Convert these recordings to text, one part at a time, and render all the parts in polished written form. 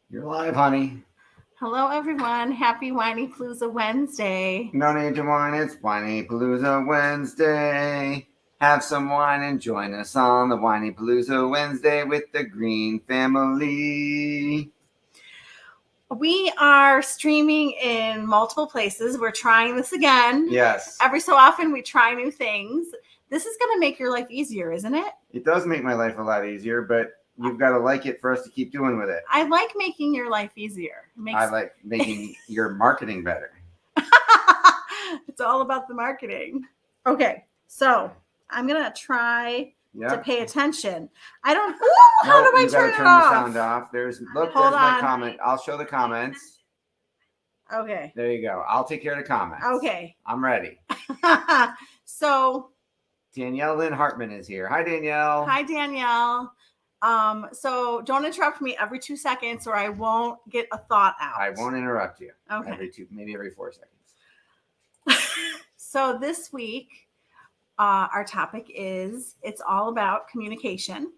You're live, honey. Hello, everyone. Happy Whinypaluza Wednesday. No need to whine, it's Whinypaluza Wednesday. Have some wine and join us on the Whinypaluza Wednesday with the Green family. We are streaming in multiple places. We're trying this again. Yes. Every so often, we try new things. This is going to make your life easier, isn't it? It does make my life a lot easier, but you've got to like it for us to keep doing with it. I like making your life easier. I like making your marketing better. It's all about the marketing. Okay, so I'm going to try to pay attention. I don't. Ooh, how do I turn it off? The sound off. There's my comment. I'll show the comments. Okay. There you go. I'll take care of the comments. Okay. I'm ready. So Danielle Lynn Hartman is here. Hi, Danielle. Hi, Danielle. So don't interrupt me every 2 seconds or I won't get a thought out. I won't interrupt you. Okay. Maybe every 4 seconds. So this week, our topic is it's all about communication.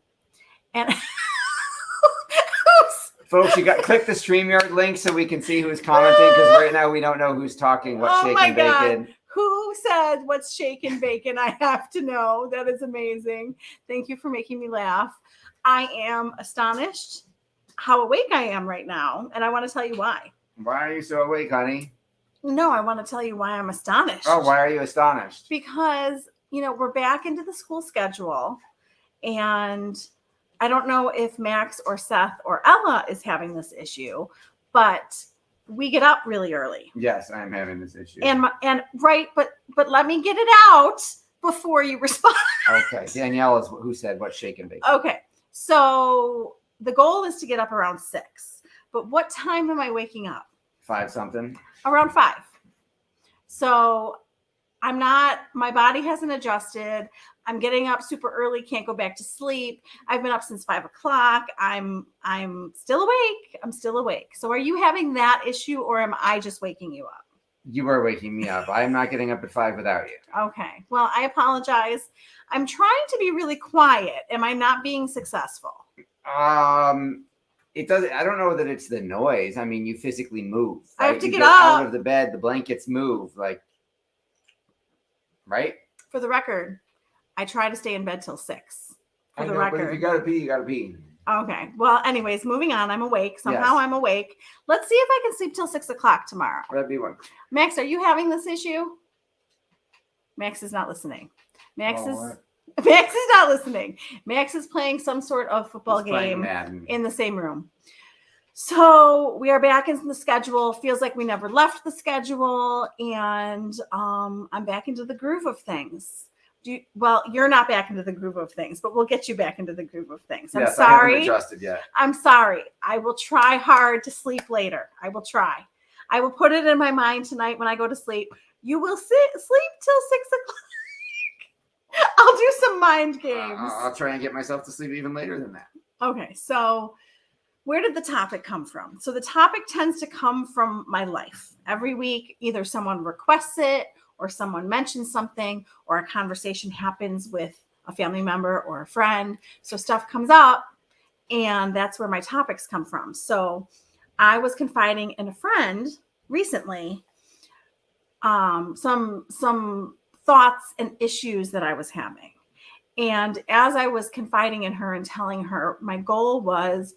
And folks, you got click the StreamYard link so we can see who's commenting because right now we don't know who's talking. What's shaking bacon? Who said what's shaking bacon? I have to know. That is amazing. Thank you for making me laugh. I am astonished how awake I am right now, and I want to tell you why. Why are you so awake, honey? No, I want to tell you why I'm astonished. Oh, why are you astonished? Because, we're back into the school schedule, and I don't know if Max or Seth or Ella is having this issue, but we get up really early. Yes, I am having this issue. And right, but let me get it out before you respond. Okay, Danielle is who said what's shaking bacon. Okay, so the goal is to get up around 6, but what time am I waking up? 5 something. Around 5. So my body hasn't adjusted. I'm getting up super early, can't go back to sleep. I've been up since 5 o'clock. I'm still awake. I'm still awake. So are you having that issue or am I just waking you up? You are waking me up. I'm not getting up at 5 without you. Okay. Well, I apologize. I'm trying to be really quiet. Am I not being successful? It doesn't. I don't know that it's the noise. I mean, you physically move. Right? I have to you get up out of the bed. The blankets move. Right? For the record, I try to stay in bed till 6. For the record. But if you gotta pee, you gotta pee. Okay. Well, anyways, moving on. I'm awake. Somehow I'm awake. Let's see if I can sleep till 6 o'clock tomorrow. That'd be one. Max, are you having this issue? Max is not listening. Max is not listening. Max is playing some sort of football game in the same room. So we are back in the schedule. Feels like we never left the schedule. And I'm back into the groove of things. You're not back into the groove of things, but we'll get you back into the groove of things. I'm sorry. I haven't adjusted yet. I'm sorry. I will try hard to sleep later. I will try. I will put it in my mind tonight when I go to sleep. You will sleep till 6 o'clock. I'll do some mind games. I'll try and get myself to sleep even later than that. Okay, so where did the topic come from? So the topic tends to come from my life. Every week, either someone requests it or someone mentions something or a conversation happens with a family member or a friend. So stuff comes up and that's where my topics come from. So I was confiding in a friend recently, some thoughts and issues that I was having. And as I was confiding in her and telling her, my goal was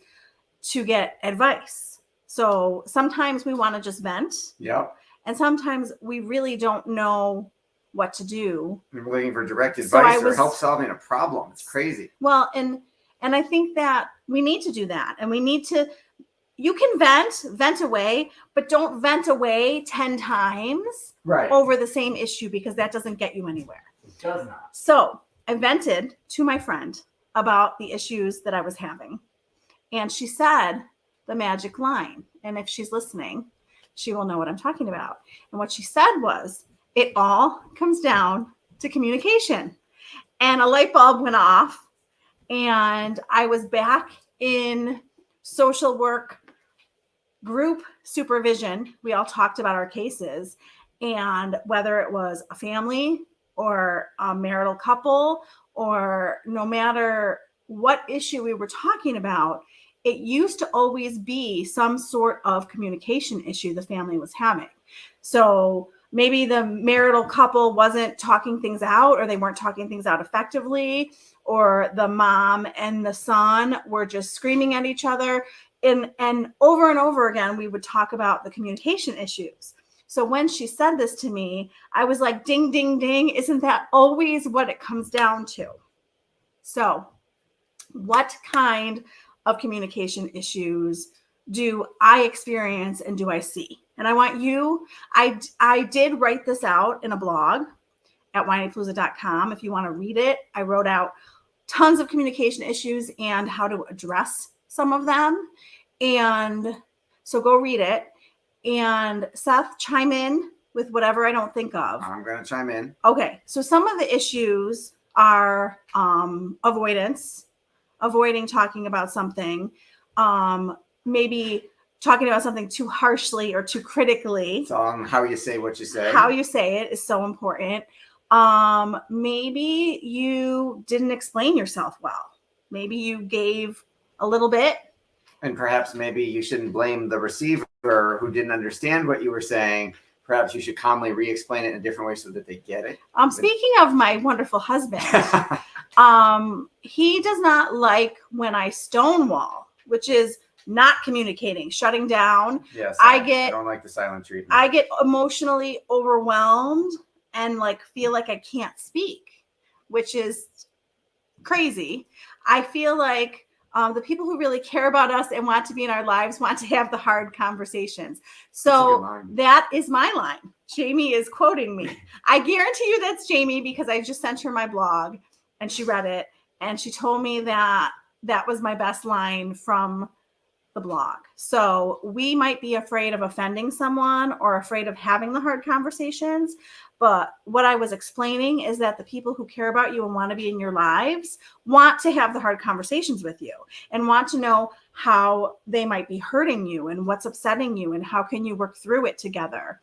to get advice. So sometimes we want to just vent. Yep. And sometimes we really don't know what to do. We're looking for direct advice or help solving a problem. It's crazy. Well, and I think that we need to do that. And we need to, you can vent away, but don't vent away 10 times over the same issue because that doesn't get you anywhere. It does not. So I vented to my friend about the issues that I was having. And she said the magic line. And if she's listening, she will know what I'm talking about. And what she said was, it all comes down to communication. And a light bulb went off. And I was back in social work group supervision. We all talked about our cases. And whether it was a family or a marital couple, or no matter what issue we were talking about, it used to always be some sort of communication issue the family was having. So maybe the marital couple wasn't talking things out, or they weren't talking things out effectively, or the mom and the son were just screaming at each other. And over again, we would talk about the communication issues. So when she said this to me, I was like, ding, ding, ding. Isn't that always what it comes down to? So what kind of communication issues do I experience and do I see? And I want you, I did write this out in a blog at whinypaluza.com. If you want to read it, I wrote out tons of communication issues and how to address some of them. And so go read it. And Seth, chime in with whatever I don't think of. I'm going to chime in. Okay. So some of the issues are avoidance, avoiding talking about something, maybe talking about something too harshly or too critically. So how you say what you say. How you say it is so important. Maybe you didn't explain yourself well. Maybe you gave a little bit. And perhaps maybe you shouldn't blame the receiver who didn't understand what you were saying. Perhaps you should calmly re-explain it in a different way so that they get it. Speaking of my wonderful husband, he does not like when I stonewall, which is not communicating, shutting down. Yes, I don't like the silent treatment. I get emotionally overwhelmed and like feel like I can't speak, which is crazy. I feel like the people who really care about us and want to be in our lives want to have the hard conversations. So that is my line. Jamie is quoting me. I guarantee you that's Jamie, because I just sent her my blog and she read it and she told me that that was my best line from the blog. So we might be afraid of offending someone or afraid of having the hard conversations. But what I was explaining is that the people who care about you and want to be in your lives want to have the hard conversations with you and want to know how they might be hurting you and what's upsetting you and how can you work through it together.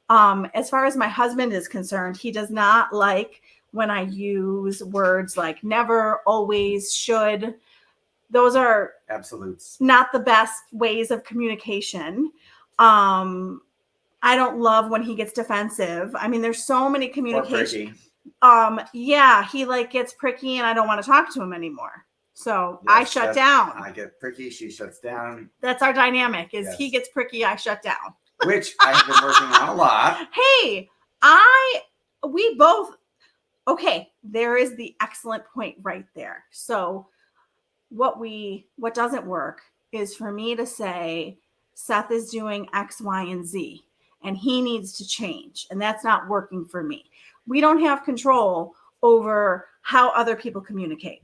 As far as my husband is concerned, he does not like when I use words like never, always, should. Those are absolutes, not the best ways of communication. I don't love when he gets defensive. I mean, there's so many communication. Yeah, he like gets pricky and I don't want to talk to him anymore. So yes, I shut down. I get pricky, she shuts down. That's our dynamic is yes. He gets pricky, I shut down. Which I have been working on a lot. Hey, we both, okay, there is the excellent point right there. So what doesn't work is for me to say, Seth is doing X, Y, and Z. And he needs to change. And that's not working for me. We don't have control over how other people communicate.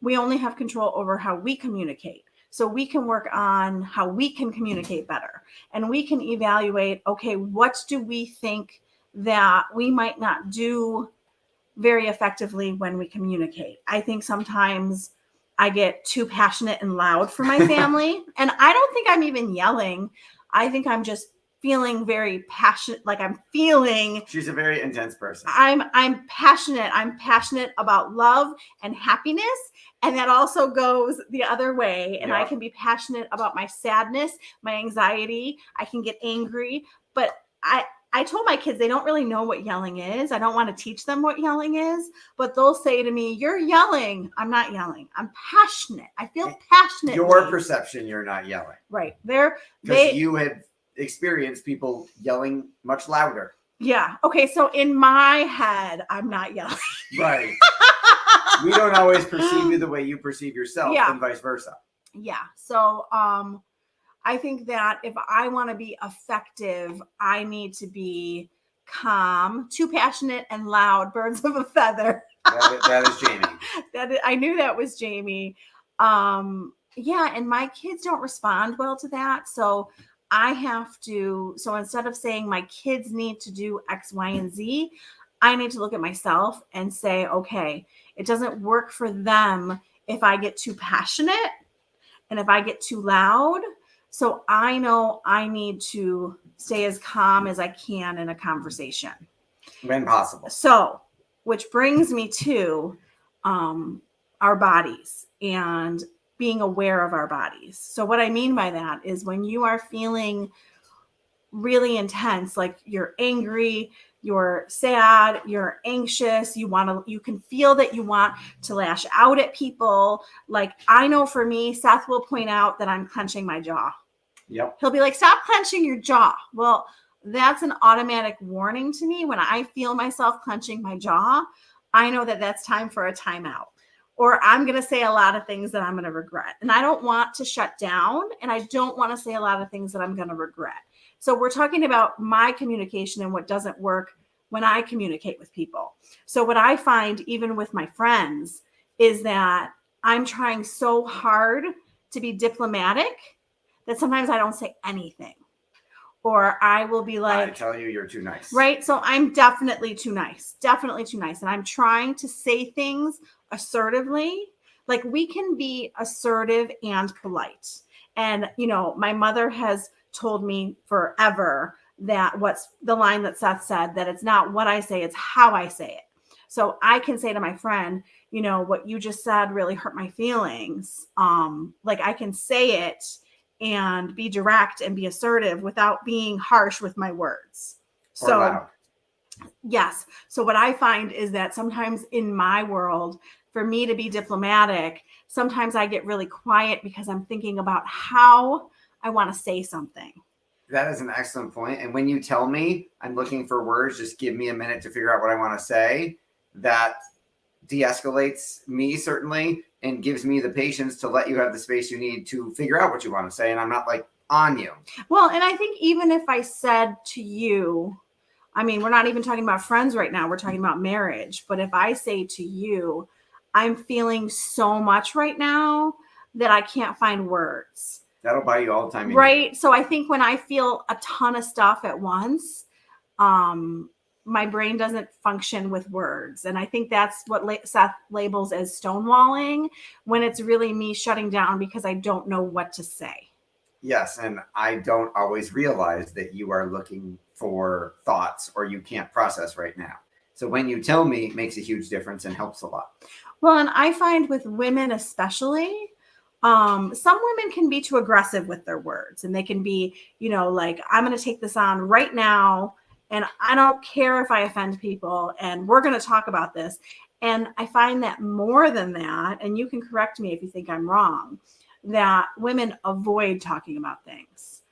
We only have control over how we communicate. So we can work on how we can communicate better. And we can evaluate, okay, what do we think that we might not do very effectively when we communicate? I think sometimes I get too passionate and loud for my family. And I don't think I'm even yelling. I think I'm just feeling very passionate, like I'm feeling. She's a very intense person. I'm passionate. I'm passionate about love and happiness. And that also goes the other way. And I can be passionate about my sadness, my anxiety. I can get angry. But I told my kids they don't really know what yelling is. I don't want to teach them what yelling is. But they'll say to me, you're yelling. I'm not yelling. I'm passionate. I feel passionate. Your perception, you're not yelling. Right. Because you had experienced people yelling much louder. Yeah. Okay. So in my head, I'm not yelling. Right. We don't always perceive you the way you perceive yourself and vice versa. Yeah. So I think that if I want to be effective, I need to be calm, too passionate and loud, birds of a feather. That is Jamie. I knew that was Jamie. Yeah. And my kids don't respond well to that. So so instead of saying my kids need to do X, Y, and Z, I need to look at myself and say, okay, it doesn't work for them if I get too passionate and if I get too loud. So I know I need to stay as calm as I can in a conversation. When possible. So, which brings me to our bodies and being aware of our bodies. So what I mean by that is when you are feeling really intense, like you're angry, you're sad, you're anxious, you can feel that you want to lash out at people. Like I know for me, Seth will point out that I'm clenching my jaw. Yep. He'll be like, stop clenching your jaw. Well, that's an automatic warning to me. When I feel myself clenching my jaw, I know that that's time for a timeout. Or I'm going to say a lot of things that I'm going to regret. And I don't want to shut down, and I don't want to say a lot of things that I'm going to regret. So we're talking about my communication and what doesn't work when I communicate with people. So what I find, even with my friends, is that I'm trying so hard to be diplomatic that sometimes I don't say anything. Or I will be like, I tell you, you're too nice. Right? So I'm definitely too nice. Definitely too nice. And I'm trying to say things assertively. Like we can be assertive and polite. And, my mother has told me forever that what's the line that Seth said, that it's not what I say, it's how I say it. So I can say to my friend, what you just said really hurt my feelings. Like I can say it and be direct and be assertive without being harsh with my words. Or loud. Yes. So what I find is that sometimes in my world, for me to be diplomatic, sometimes I get really quiet because I'm thinking about how I want to say something. That is an excellent point. And when you tell me I'm looking for words, just give me a minute to figure out what I want to say. That de-escalates me certainly and gives me the patience to let you have the space you need to figure out what you want to say. And I'm not like on you. Well, and I think even if I said to you, I mean, we're not even talking about friends right now. We're talking about marriage. But if I say to you, I'm feeling so much right now that I can't find words. That'll buy you all the time. Right. So I think when I feel a ton of stuff at once, my brain doesn't function with words. And I think that's what Seth labels as stonewalling, when it's really me shutting down because I don't know what to say. Yes. And I don't always realize that you are looking for thoughts or you can't process right now. So when you tell me, it makes a huge difference and helps a lot. Well, and I find with women especially, some women can be too aggressive with their words, and they can be, like, I'm going to take this on right now, and I don't care if I offend people, and we're going to talk about this. And I find that more than that, and you can correct me if you think I'm wrong, that women avoid talking about things.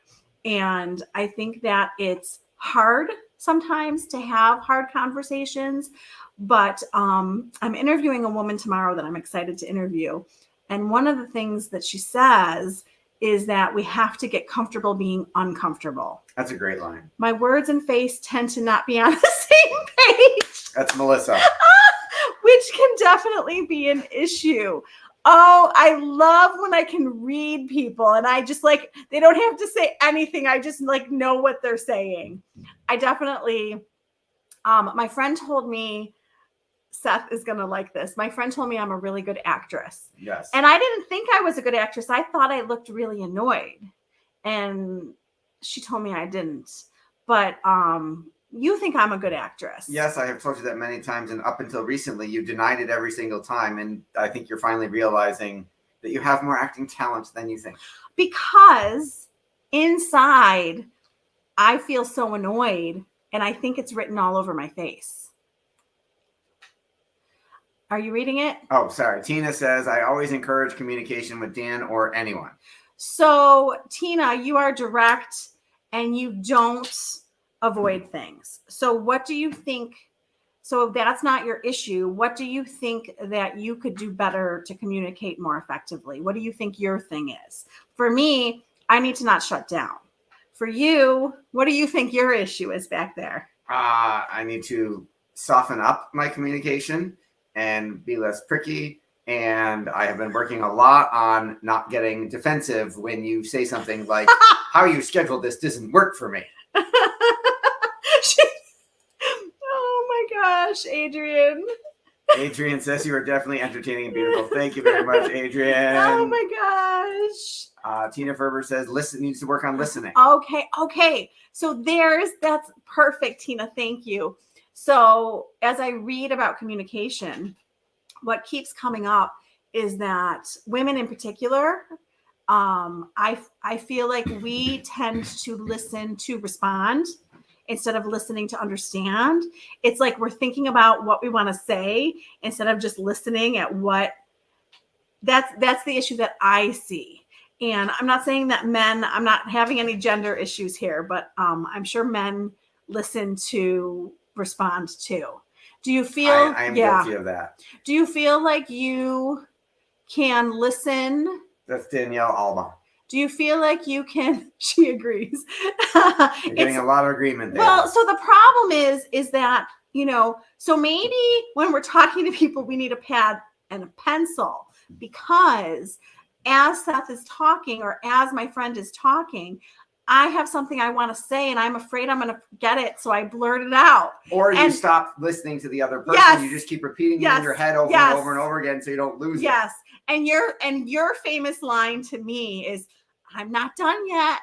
And I think that it's hard sometimes to have hard conversations, but I'm interviewing a woman tomorrow that I'm excited to interview. And one of the things that she says is that we have to get comfortable being uncomfortable. That's a great line. My words and face tend to not be on the same page. That's Melissa. Which can definitely be an issue. Oh, I love when I can read people and I just they don't have to say anything. I just know what they're saying. I definitely, my friend told me, Seth is going to like this. My friend told me I'm a really good actress. Yes. And I didn't think I was a good actress. I thought I looked really annoyed. And she told me I didn't. But you think I'm a good actress. Yes, I have told you that many times. And up until recently, you denied it every single time. And I think you're finally realizing that you have more acting talent than you think. Because inside, I feel so annoyed. And I think it's written all over my face. Are you reading it? Oh, sorry. Tina says, I always encourage communication with Dan or anyone. So, Tina, you are direct and you don't avoid things. So what do you think? So if that's not your issue, what do you think that you could do better to communicate more effectively? What do you think your thing is? For me, I need to not shut down. For you, what do you think your issue is back there? I need to soften up my communication and be less pricky. And I have been working a lot on not getting defensive when you say something like, how you scheduled this doesn't work for me. Oh my gosh, Adrian. Adrian says you are definitely entertaining and beautiful. Thank you very much, Adrian. Oh my gosh. Tina Ferber says needs to work on listening. Okay. So that's perfect, Tina. Thank you. So as I read about communication, what keeps coming up is that women in particular, I feel like we tend to listen to respond instead of listening to understand. It's like we're thinking about what we want to say instead of just listening at what. That's the issue that I see. And I'm not saying that men, I'm not having any gender issues here, but I'm sure men listen to respond too. Do you feel I am guilty of that. Do you feel like you can listen? That's Danielle Alba. Do you feel like you can? She agrees. You're getting a lot of agreement there. Well, so the problem is that, so maybe when we're talking to people, we need a pad and a pencil, because as Seth is talking or as my friend is talking, I have something I want to say and I'm afraid I'm going to forget it. So I blurt it out. Or you stop listening to the other person. Yes, you just keep repeating it in your head over and over and over again so you don't lose it. Yes. And your famous line to me is, "I'm not done yet."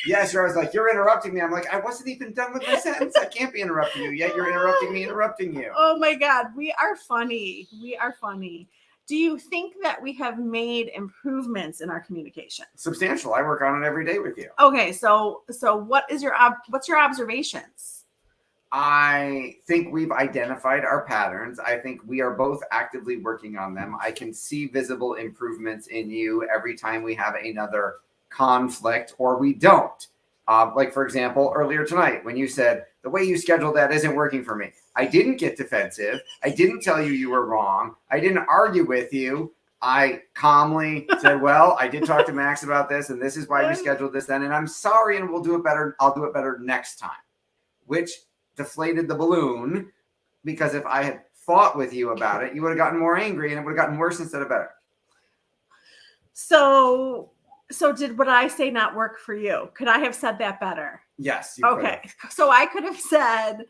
Yes, I was like, "You're interrupting me." I'm like, "I wasn't even done with my sentence. I can't be interrupting you yet. You're interrupting me, interrupting you." Oh my God. We are funny. We are funny. Do you think that we have made improvements in our communication? Substantial. I work on it every day with you. Okay. So what's your observations? I think we've identified our patterns. I think we are both actively working on them. I can see visible improvements in you every time we have another conflict or we don't. Like, for example, earlier tonight when you said, "The way you scheduled that isn't working for me." I didn't get defensive. I didn't tell you were wrong. I didn't argue with you. I calmly said, "Well, I did talk to Max about this, and this is why we scheduled this then. And I'm sorry, and we'll do it better. I'll do it better next time," which deflated the balloon, because if I had fought with you about it, you would have gotten more angry and it would have gotten worse instead of better. So did what I say not work for you? Could I have said that better? Yes. Okay. So I could have said,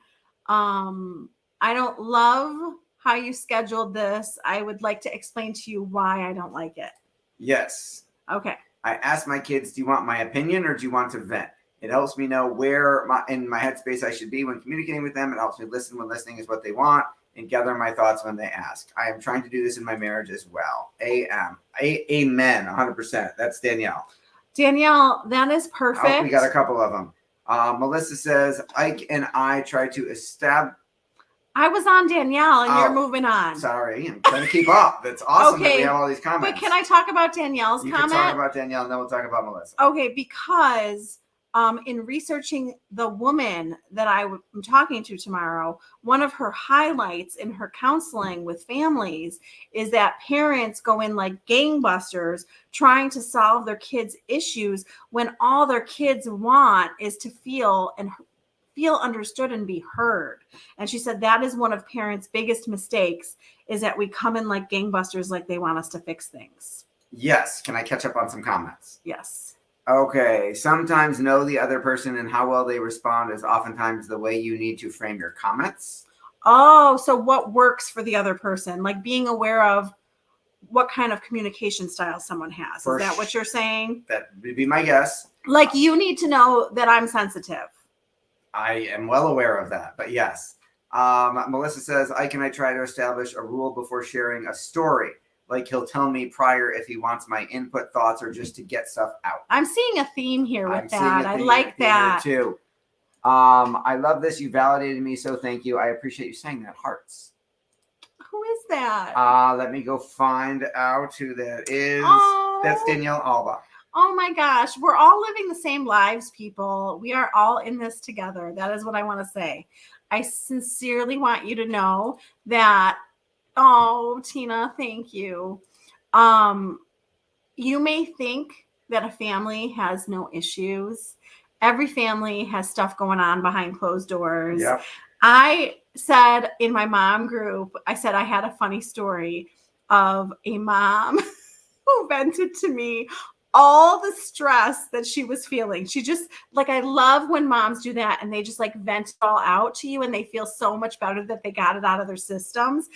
"I don't love how you scheduled this. I would like to explain to you why I don't like it." Yes. Okay. I asked my kids, "Do you want my opinion or do you want to vent?" It helps me know where in my headspace I should be when communicating with them. It helps me listen when listening is what they want and gather my thoughts when they ask. I am trying to do this in my marriage as well. Amen. 100%. That's Danielle. Danielle, that is perfect. Oh, we got a couple of them. Melissa says, "Ike and I try to establish." I was on Danielle and you're moving on. Sorry, I'm trying to keep up. That's awesome that we have all these comments. But can I talk about Danielle's comment? You can talk about Danielle and then we'll talk about Melissa. Okay, because in researching the woman that I'm talking to tomorrow, one of her highlights in her counseling with families is that parents go in like gangbusters trying to solve their kids' issues when all their kids want is to feel understood and be heard. And she said that is one of parents' biggest mistakes, is that we come in like gangbusters, like they want us to fix things. Yes. Can I catch up on some comments? Yes. Okay. Sometimes know the other person and how well they respond is oftentimes the way you need to frame your comments. Oh, so what works for the other person? Like being aware of what kind of communication style someone has. Is that what you're saying? That would be my guess. Like you need to know that I'm sensitive. I am well aware of that, but yes. Melissa says, "I try to establish a rule before sharing a story. Like he'll tell me prior if he wants my input, thoughts, or just to get stuff out." I'm seeing a theme here with that. I like that too. I love this. You validated me, so thank you. I appreciate you saying that. Hearts. Who is that? Let me go find out who that is. Oh. That's Danielle Alba. Oh my gosh. We're all living the same lives, people. We are all in this together. That is what I want to say. I sincerely want you to know that. Oh, Tina, thank you. You may think that a family has no issues. Every family has stuff going on behind closed doors. Yep. I said in my mom group, I said I had a funny story of a mom who vented to me all the stress that she was feeling. She just, like, I love when moms do that and they just like vent it all out to you and they feel so much better that they got it out of their systems.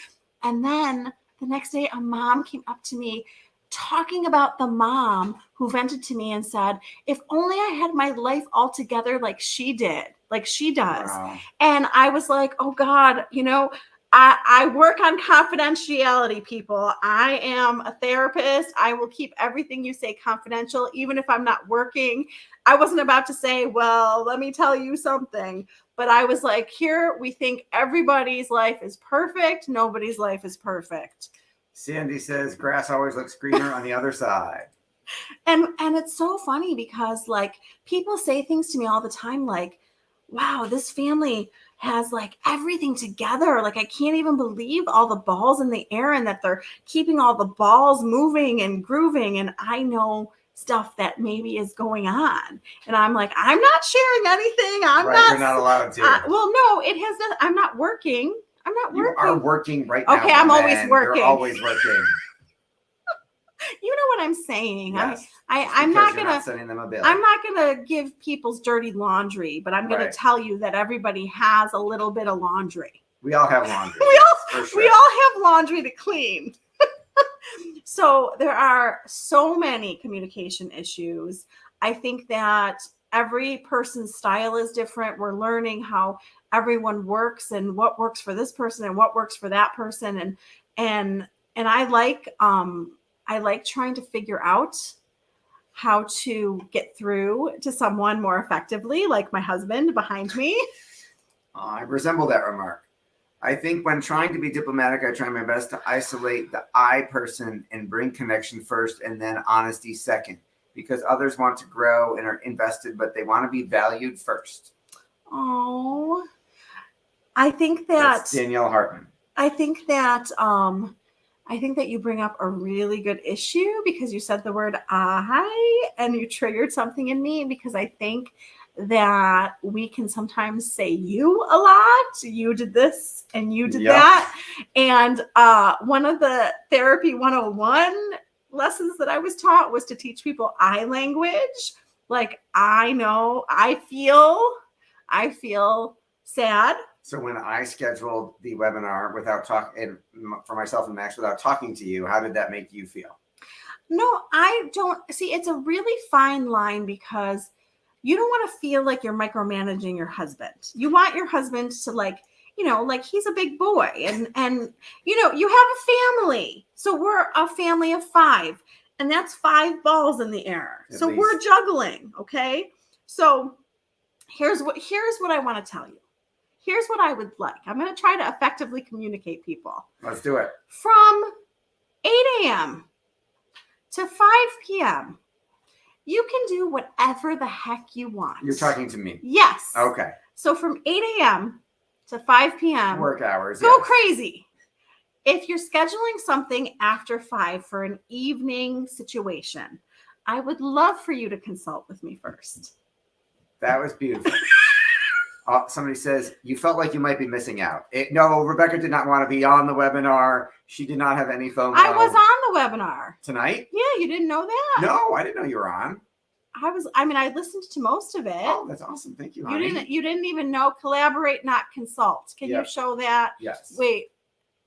And then the next day, a mom came up to me talking about the mom who vented to me and said, "If only I had my life all together like she did, like she does." Wow. And I was like, oh God, I work on confidentiality, people. I am a therapist. I will keep everything you say confidential, even if I'm not working. I wasn't about to say, well, let me tell you something. But I was like, here, we think everybody's life is perfect. Nobody's life is perfect. Sandy says grass always looks greener on the other side. And it's so funny because like people say things to me all the time like, wow, this family has like everything together. Like I can't even believe all the balls in the air and that they're keeping all the balls moving and grooving. And I know stuff that maybe is going on. And I'm like, I'm not sharing anything. You're not allowed to. Well, no, it has nothing. I'm not working. You are working right now. Okay, I'm always working. You're always working. You know what I'm saying? Yes, I'm not gonna sending them a bill. I'm not gonna give people's dirty laundry, but I'm gonna tell you that everybody has a little bit of laundry. We all have laundry. We all have laundry to clean. So there are so many communication issues. I think that every person's style is different. We're learning how everyone works and what works for this person and what works for that person. And I like trying to figure out how to get through to someone more effectively, like my husband behind me. I resemble that remark. I think when trying to be diplomatic, I try my best to isolate the I person and bring connection first and then honesty second, because others want to grow and are invested, but they want to be valued first. Oh, I think that's Danielle Hartman. I think that you bring up a really good issue because you said the word I and you triggered something in me because I think that we can sometimes say you a lot. You did this and you did that. And one of the Therapy 101 lessons that I was taught was to teach people I language. Like, I know, I feel sad. So when I scheduled the webinar without talking for myself and Max without talking to you, how did that make you feel? No, I don't see. It's a really fine line because you don't want to feel like you're micromanaging your husband. You want your husband to like he's a big boy and you have a family. So we're a family of 5 and that's 5 balls in the air. At least. We're juggling. Okay. So here's what I want to tell you. Here's what I would like. I'm going to try to effectively communicate people. Let's do it. From 8 a.m. to 5 p.m., you can do whatever the heck you want. You're talking to me? Yes. Okay. So from 8 a.m. to 5 p.m. work hours. Go crazy. If you're scheduling something after 5 for an evening situation, I would love for you to consult with me first. That was beautiful. Somebody says, you felt like you might be missing out. No, Rebecca did not want to be on the webinar. She did not have any phone. I was on the webinar. Tonight? Yeah, you didn't know that? No, I didn't know you were on. I listened to most of it. Oh, that's awesome. Thank you, honey. You didn't even know collaborate, not consult. Can you show that? Yes. Wait,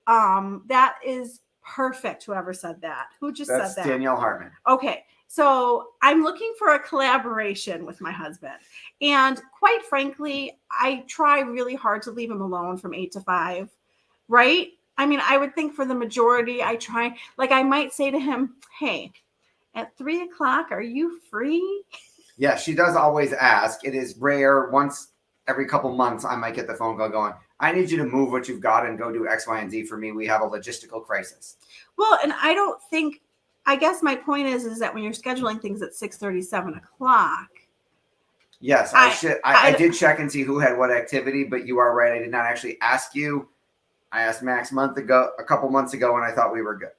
that is perfect. Whoever said that. Who just said that? That's Danielle Hartman. Okay. So I'm looking for a collaboration with my husband. And quite frankly, I try really hard to leave him alone from 8 to 5, right? I mean, I would think for the majority, I try, like I might say to him, hey, at 3 o'clock, are you free? Yeah, she does always ask. It is rare. Once every couple months, I might get the phone call going, I need you to move what you've got and go do X, Y, and Z for me. We have a logistical crisis. Well, and I guess my point is that when you're scheduling things at 6:30, 7 o'clock. Yes, I did check and see who had what activity, but you are right. I did not actually ask you. I asked Max a couple months ago, and I thought we were good.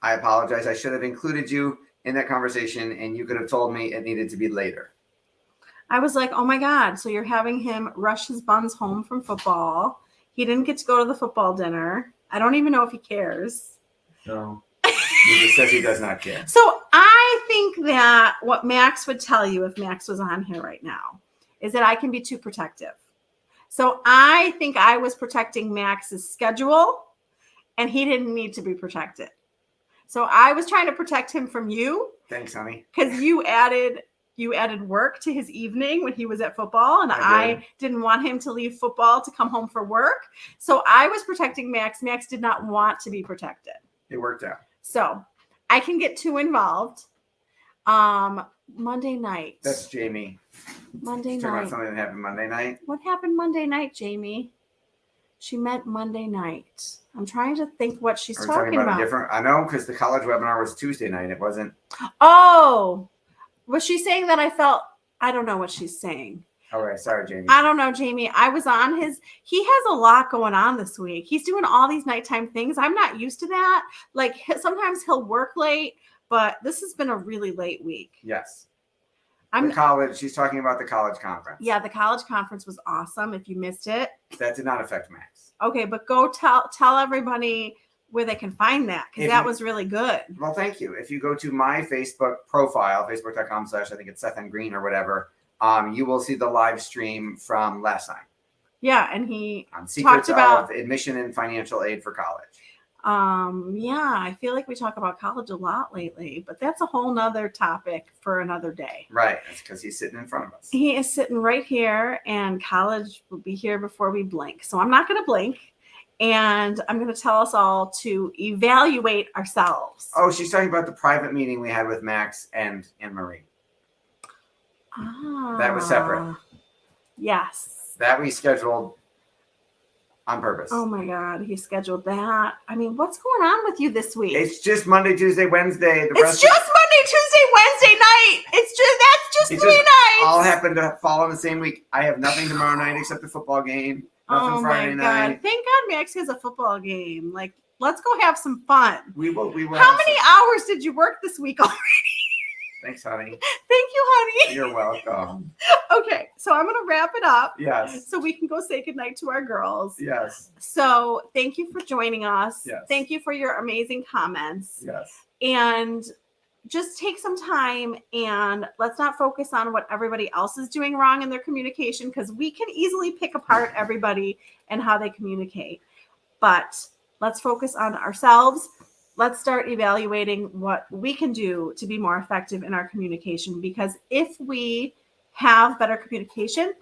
I apologize. I should have included you in that conversation, and you could have told me it needed to be later. I was like, oh my God. So you're having him rush his buns home from football. He didn't get to go to the football dinner. I don't even know if he cares. No. He just says he does not care. So I think that what Max would tell you if Max was on here right now is that I can be too protective. So I think I was protecting Max's schedule and he didn't need to be protected. So I was trying to protect him from you. Thanks, honey. Because you added you added work to his evening when he was at football, and I did. I didn't want him to leave football to come home for work. So I was protecting Max. Max did not want to be protected. It worked out. So I can get too involved. Monday night. That's Jamie. Monday Talking about night. something that happened Monday night. What happened Monday night, Jamie? She meant Monday night. I'm trying to think what she's Are we talking about. different? I know, because the college webinar was Tuesday night. It wasn't. Oh, was she saying that I don't know what she's saying. All right. Sorry, Jamie. I don't know, Jamie. I was on he has a lot going on this week. He's doing all these nighttime things. I'm not used to that. Like sometimes he'll work late, but this has been a really late week. Yes. The college. She's talking about the college conference. Yeah, the college conference was awesome. If you missed it. That did not affect Max. Okay, but go tell everybody where they can find that, because that was really good. Well, thank you. If you go to my Facebook profile, facebook.com/ I think it's Seth M. Green or whatever, you will see the live stream from last night. Yeah, and he talked about admission and financial aid for college. Yeah, I feel like we talk about college a lot lately, but that's a whole nother topic for another day. Right. That's because he's sitting in front of us. He is sitting right here, and college will be here before we blink. So I'm not going to blink, and I'm going to tell us all to evaluate ourselves. Oh, she's talking about the private meeting we had with Max and Marie. That was separate. Yes. That we scheduled on purpose. Oh my God, he scheduled that. I mean, what's going on with you this week? It's just Monday, Tuesday, Wednesday. It's just Monday, Tuesday, Wednesday night. That's just 3 nights. All happened to fall on the same week. I have nothing tomorrow night except the football game. Nothing Friday night. Thank God Max has a football game. Like, let's go have some fun. We will. How many hours did you work this week already? Thanks, honey. Thank you, honey. You're welcome. Okay, so I'm going to wrap it up. Yes. So we can go say goodnight to our girls. Yes. So thank you for joining us. Yes. Thank you for your amazing comments. Yes. And just take some time and let's not focus on what everybody else is doing wrong in their communication, because we can easily pick apart everybody and how they communicate. But let's focus on ourselves. Let's start evaluating what we can do to be more effective in our communication, because if we have better communication,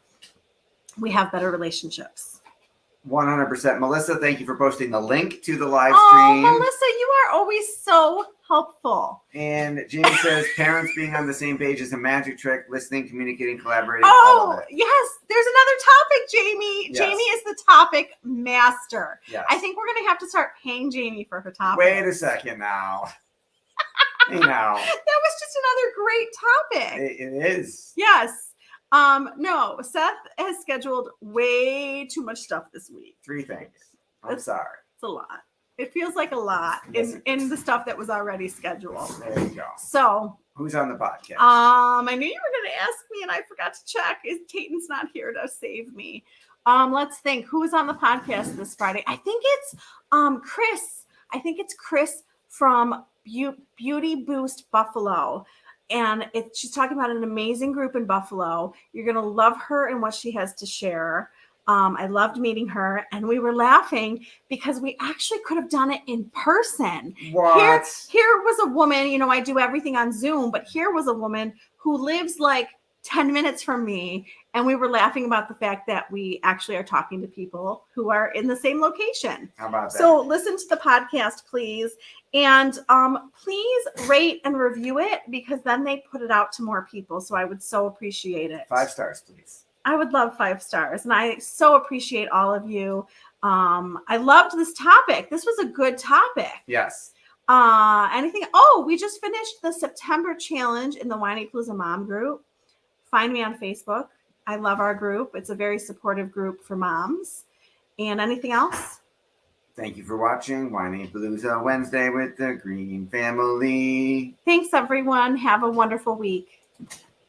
we have better relationships. 100%. Melissa, thank you for posting the link to the live Oh, stream. Melissa, you are always so helpful. And Jamie says parents being on the same page is a magic trick. Listening, communicating, collaborating. Oh, all of it. yes. There's another topic, Jamie. Yes. Jamie is the topic master. Yes. I think we're going to have to start paying Jamie for her topic. Wait a second now. Hey, now. That was just another great topic. It is. Yes. No, Seth has scheduled way too much stuff this week. 3 things. I'm sorry. It's a lot. It feels like a lot in the stuff that was already scheduled. There you go. So who's on the podcast? I knew you were going to ask me and I forgot to check. Tatan's not here to save me. Let's think. Who is on the podcast this Friday? I think it's Chris. I think it's Chris from Beauty Boost Buffalo. And she's talking about an amazing group in Buffalo. You're going to love her and what she has to share. I loved meeting her, and we were laughing because we actually could have done it in person. What? Here was a woman, I do everything on Zoom, but here was a woman who lives like 10 minutes from me. And we were laughing about the fact that we actually are talking to people who are in the same location. How about that? So listen to the podcast, please. And please rate and review it, because then they put it out to more people. So I would so appreciate it. 5 stars, please. I would love 5 stars. And I so appreciate all of you. I loved this topic. This was a good topic. Yes. Anything? Oh, we just finished the September challenge in the Whinypaluza Mom group. Find me on Facebook. I love our group. It's a very supportive group for moms. And anything else? Thank you for watching Whinypaluza Wednesday with the Green family. Thanks, everyone. Have a wonderful week.